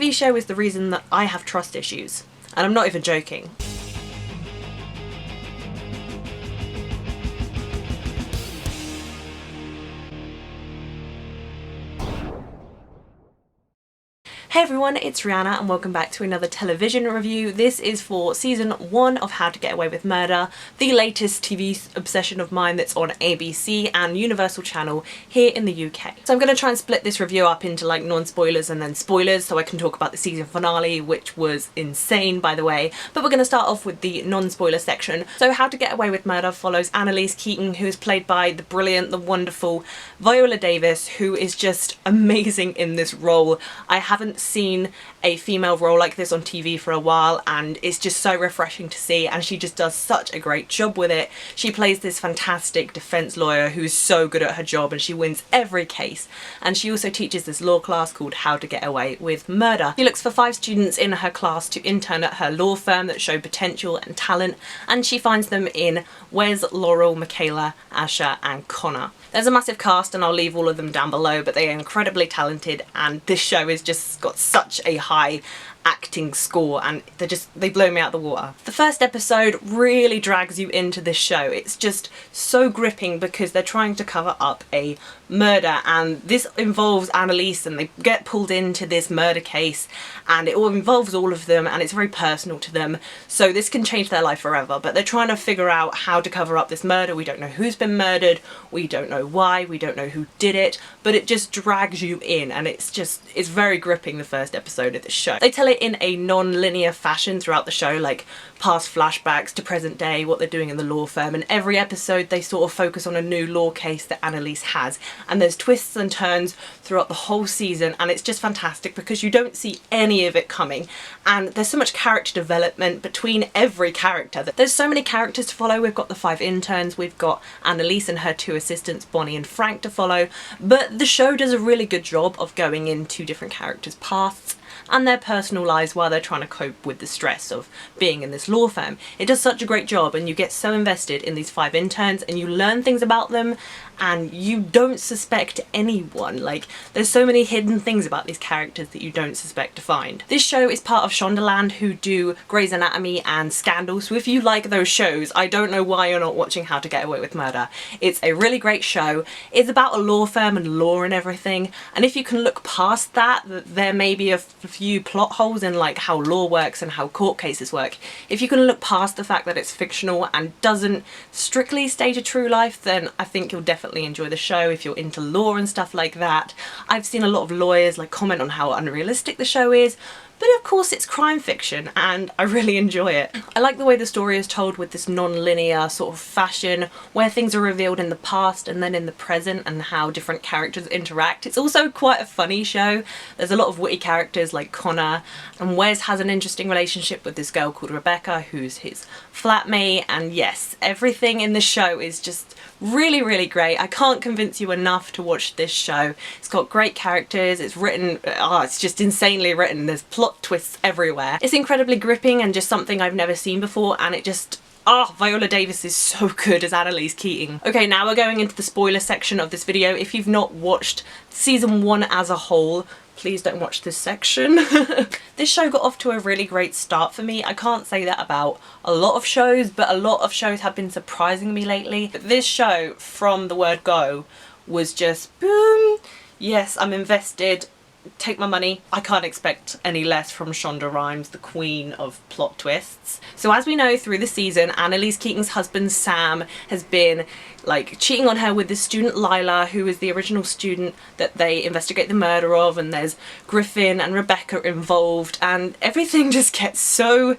TV show is the reason that I have trust issues. And I'm not even joking. Hey everyone, it's Rihanna and welcome back to another television review. This is for season 1 of How to Get Away with Murder, the latest TV obsession of mine that's on ABC and Universal Channel here in the UK. So I'm going to try and split this review up into like non-spoilers and then spoilers so I can talk about the season finale, which was insane by the way. But we're going to start off with the non-spoiler section. So How to Get Away with Murder follows Annalise Keating, who is played by the brilliant, the wonderful Viola Davis, who is just amazing in this role. I haven't seen a female role like this on TV for a while and it's just so refreshing to see, and she just does such a great job with it. She plays this fantastic defense lawyer who's so good at her job and she wins every case, and she also teaches this law class called How to Get Away with Murder. She looks for 5 students in her class to intern at her law firm that show potential and talent, and she finds them in Wes, Laurel, Michaela, Asher and Connor. There's a massive cast and I'll leave all of them down below, but they are incredibly talented and this show has just got such a high acting score and they blow me out the water. The first episode really drags you into this show. It's just so gripping because they're trying to cover up a murder, and this involves Annalise and they get pulled into this murder case and it all involves all of them and it's very personal to them, so this can change their life forever. But they're trying to figure out how to cover up this murder. We don't know who's been murdered, we don't know why, we don't know who did it, but it just drags you in and it's very gripping, the first episode of this show. They tell it in a non-linear fashion throughout the show, like past flashbacks to present day, what they're doing in the law firm, and every episode they sort of focus on a new law case that Annalise has, and there's twists and turns throughout the whole season and it's just fantastic because you don't see any of it coming, and there's so much character development between every character. There's so many characters to follow. We've got the 5 interns, we've got Annalise and her 2 assistants Bonnie and Frank to follow, but the show does a really good job of going into different characters' pasts and their personal lives while they're trying to cope with the stress of being in this law firm. It does such a great job and you get so invested in these 5 interns and you learn things about them and you don't suspect anyone. Like, there's so many hidden things about these characters that you don't suspect to find. This show is part of Shondaland, who do Grey's Anatomy and Scandal, so if you like those shows, I don't know why you're not watching How to Get Away with Murder. It's a really great show. It's about a law firm and law and everything, and if you can look past that, there may be a few plot holes in like how law works and how court cases work. If you can look past the fact that it's fictional and doesn't strictly stage a true life, then I think you'll definitely enjoy the show if you're into law and stuff like that. I've seen a lot of lawyers like comment on how unrealistic the show is, but of course it's crime fiction and I really enjoy it. I like the way the story is told with this non-linear sort of fashion where things are revealed in the past and then in the present and how different characters interact. It's also quite a funny show. There's a lot of witty characters like Connor, and Wes has an interesting relationship with this girl called Rebecca who's his flatmate, and yes, everything in the show is just really great. I can't convince you enough to watch this show. It's got great characters, it's written, it's just insanely written, there's plot twists everywhere. It's incredibly gripping and just something I've never seen before, and it just, Viola Davis is so good as Annalise Keating. Okay, now we're going into the spoiler section of this video. If you've not watched season 1 as a whole, please don't watch this section. This show got off to a really great start for me. I can't say that about a lot of shows, but a lot of shows have been surprising me lately. But this show, from the word go, was just boom. Yes, I'm invested. Take my money. I can't expect any less from Shonda Rhimes, the queen of plot twists. So as we know through the season, Annalise Keating's husband Sam has been like cheating on her with this student Lila, who is the original student that they investigate the murder of, and there's Griffin and Rebecca involved, and everything just gets so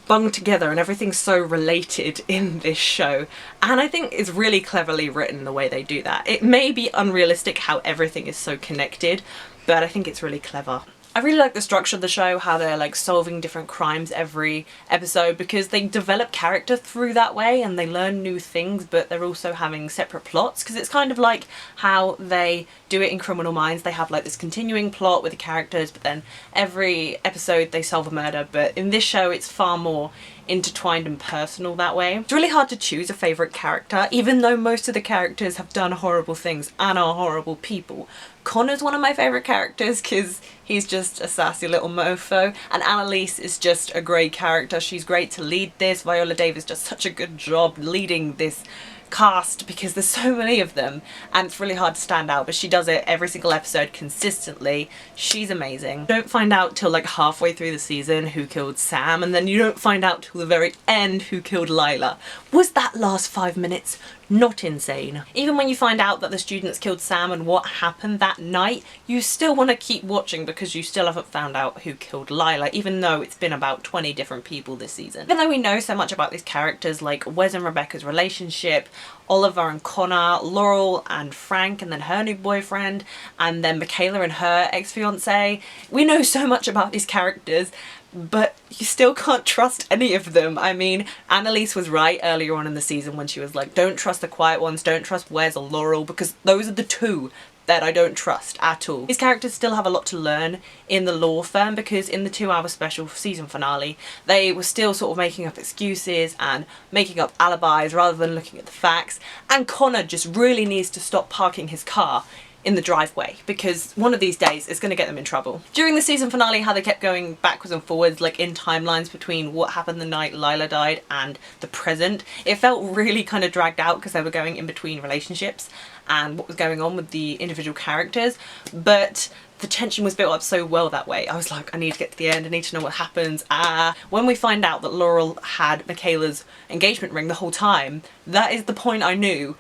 bunged together and everything's so related in this show, and I think it's really cleverly written the way they do that. It may be unrealistic how everything is so connected, but I think it's really clever. I really like the structure of the show, how they're like solving different crimes every episode, because they develop character through that way and they learn new things, but they're also having separate plots, because it's kind of like how they do it in Criminal Minds. They have like this continuing plot with the characters, but then every episode they solve a murder, but in this show it's far more intertwined and personal that way. It's really hard to choose a favourite character, even though most of the characters have done horrible things and are horrible people. Connor's one of my favourite characters because he's just a sassy little mofo, and Annalise is just a great character. She's great to lead this. Viola Davis does such a good job leading this cast because there's so many of them and it's really hard to stand out, but she does it every single episode consistently. She's amazing. You don't find out till like halfway through the season who killed Sam, and then you don't find out till the very end who killed Lila. Was that last 5 minutes not insane? Even when you find out that the students killed Sam and what happened that night, you still want to keep watching because you still haven't found out who killed Lila, even though it's been about 20 different people this season. Even though we know so much about these characters, like Wes and Rebecca's relationship, Oliver and Connor, Laurel and Frank and then her new boyfriend, and then Michaela and her ex-fiance, we know so much about these characters, but you still can't trust any of them. I mean, Annalise was right earlier on in the season when she was like, don't trust the quiet ones, don't trust Wes or Laurel, because those are the two that I don't trust at all. These characters still have a lot to learn in the law firm, because in the 2-hour special season finale they were still sort of making up excuses and making up alibis rather than looking at the facts, and Connor just really needs to stop parking his car in the driveway because one of these days it's going to get them in trouble. During the season finale, how they kept going backwards and forwards like in timelines between what happened the night Lila died and the present, it felt really kind of dragged out because they were going in between relationships and what was going on with the individual characters, but the tension was built up so well that way. I was like, I need to get to the end, I need to know what happens. When we find out that Laurel had Michaela's engagement ring the whole time, that is the point I knew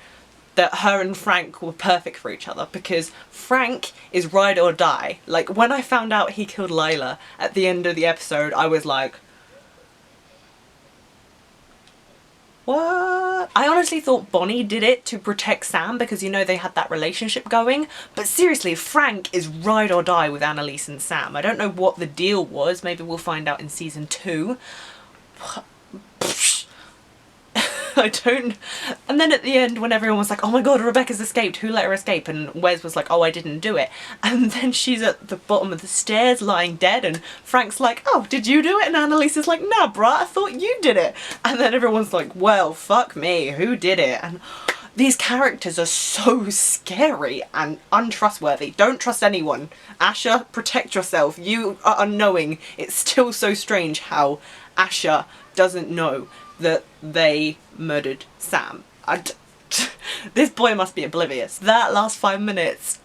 that her and Frank were perfect for each other, because Frank is ride or die. Like, when I found out he killed Lila at the end of the episode, I was like, what? I honestly thought Bonnie did it to protect Sam because, you know, they had that relationship going, but seriously, Frank is ride or die with Annalise and Sam. I don't know what the deal was, maybe we'll find out in season 2. I don't. And then at the end when everyone was like, oh my god, Rebecca's escaped, who let her escape? And Wes was like, oh, I didn't do it. And then she's at the bottom of the stairs lying dead and Frank's like, oh, did you do it? And Annalise is like, nah bruh, I thought you did it. And then everyone's like, well, fuck me, who did it? And these characters are so scary and untrustworthy. Don't trust anyone. Asher, protect yourself. You are unknowing. It's still so strange how Asher doesn't know that they murdered Sam. This boy must be oblivious. That last 5 minutes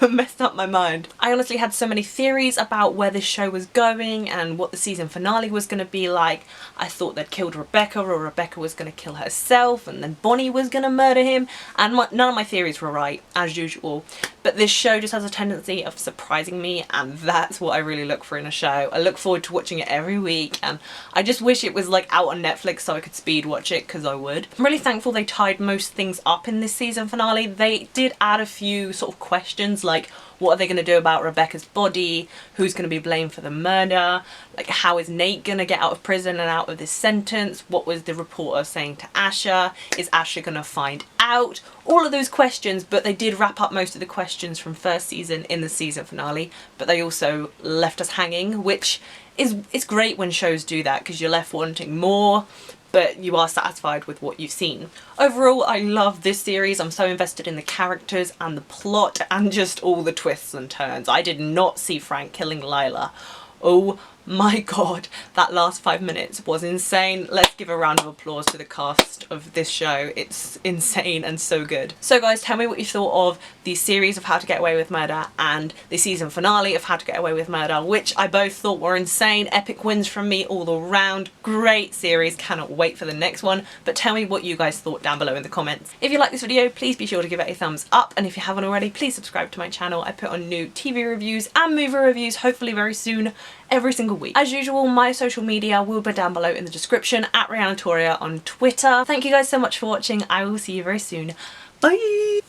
messed up my mind. I honestly had so many theories about where this show was going and what the season finale was going to be like. I thought they'd killed Rebecca, or Rebecca was going to kill herself, and then Bonnie was going to murder him, and none of my theories were right, as usual. But this show just has a tendency of surprising me, and that's what I really look for in a show. I look forward to watching it every week, and I just wish it was like out on Netflix so I could speed watch it, because I would. I'm really thankful they tied most things up in this season finale. They did add a few sort of questions like, what are they going to do about Rebecca's body? Who's going to be blamed for the murder? Like, how is Nate going to get out of prison and out of this sentence? What was the reporter saying to Asher? Is Asher going to find out? All of those questions, but they did wrap up most of the questions from first season in the season finale, but they also left us hanging, which is great when shows do that because you're left wanting more, but you are satisfied with what you've seen. Overall, I love this series. I'm so invested in the characters and the plot and just all the twists and turns. I did not see Frank killing Lila. Oh my god, that last 5 minutes was insane. Let's give a round of applause to the cast of this show. It's insane and so good. So guys, tell me what you thought of the series of How to Get Away with Murder and the season finale of How to Get Away with Murder, which I both thought were insane. Epic wins from me all around. Great series, cannot wait for the next one. But tell me what you guys thought down below in the comments. If you like this video, please be sure to give it a thumbs up, and if you haven't already, please subscribe to my channel. I put on new TV reviews and movie reviews, hopefully very soon, every single week. As usual, my social media will be down below in the description, at RihannaToria on Twitter. Thank you guys so much for watching. I will see you very soon. Bye!